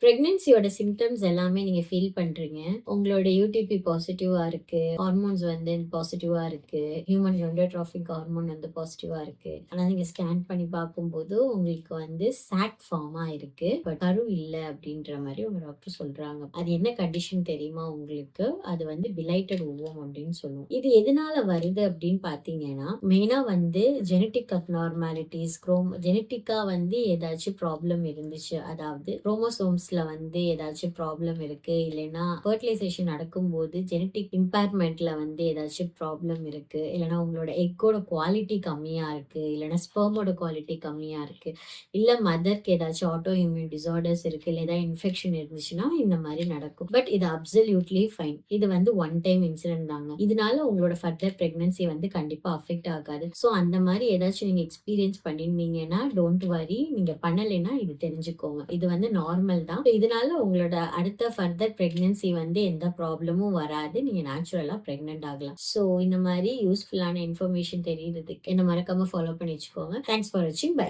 பிரெக்னன்சியோட symptoms எல்லாமே நீங்க feel பண்றீங்க. உங்களோட யூடிபி பாசிட்டிவா இருக்கு. ஹார்மோன்ஸ் வந்து பாசிட்டிவா இருக்கு. ஹியூமன் கொண்டோட்ரோபிக் ஹார்மோன் வந்து பாசிட்டிவா இருக்கு. ஆனா நீங்க ஸ்கேன் பண்ணி பார்க்கும்போது உங்களுக்கு வந்து சாக் ஃபார்மா இருக்கு. பட் கரு இல்ல அப்படின்ற மாரி உங்க டாக்டர் சொல்றாங்க. அது என்ன கண்டிஷன் தெரியுமா உங்களுக்கு? அது வந்து பிலைட்டட் ஓவம் அப்படின்னு சொல்லுவோம். இது எதனால வருது அப்படின்னு பார்த்தீங்கன்னா, மெயினா வந்து ஜெனடிக் அப்நார்மாலிட்டீஸ், ஜெனடிக்கா வந்து ஏதாச்சும் ப்ராப்ளம் இருந்துச்சு. அதாவது குரோமோசோம்ஸ்ல வந்து ஏதாச்சும் ப்ராப்ளம் இருக்கு. இல்லைன்னா ஃபெர்டிலைசேஷன் நடக்கும்போது ஜெனடிக் இம்பேர்மெண்ட்ல வந்து ஏதாச்சும் ப்ராப்ளம் இருக்கு. இல்லைன்னா உங்களோட எக்கோட குவாலிட்டி கம்மியா இருக்கு. இல்லைன்னா ஸ்பெர்மோட குவாலிட்டி கம்மியா இருக்கு. இல்ல மதருக்கு ஏதாச்சும் ஆட்டோ இம்யூன் டிஸார்டர்ஸ் இருக்கு. இல்ல ஏதாவது இன்ஃபெக்ஷன் இருந்துச்சுன்னா இந்த மாரி நடக்கும். பட் இது அப்சல்யூட்லி ஃபைன். இது வந்து ஒன் டைம் இன்சிடென்ட் தாங்க. இதனால உங்களோட ஃபர்தர் பிரெக்னன்சி வந்து கண்டிப்பா அஃபெக்ட் ஆகாது. ஸோ அந்த மாரி ஏதாச்சும் நீங்க எக்ஸ்பீரியன்ஸ் பண்ணியிருந்தீங்கன்னா, டோன்ட் வரி. நீங்க பண்ணலைன்னா இது தெரிஞ்சுக்கோங்க. இது வந்து நார்மல் தான். இதனால உங்களோட அடுத்த ஃபர்தர் பிரெக்னன்சி வந்து எந்த ப்ராப்ளமும் வராது. நீங்க நேச்சுரலா பிரெக்னன்ட் ஆகலாம். ஸோ இந்த மாரி யூஸ்ஃபுல்லான இன்ஃபர்மேஷன் தெரியறதுக்கு என்ன மறக்காம ஃபாலோ பண்ணி வச்சுக்கோங்க. தேங்க்ஸ் ஃபார் வாட்சிங். பை.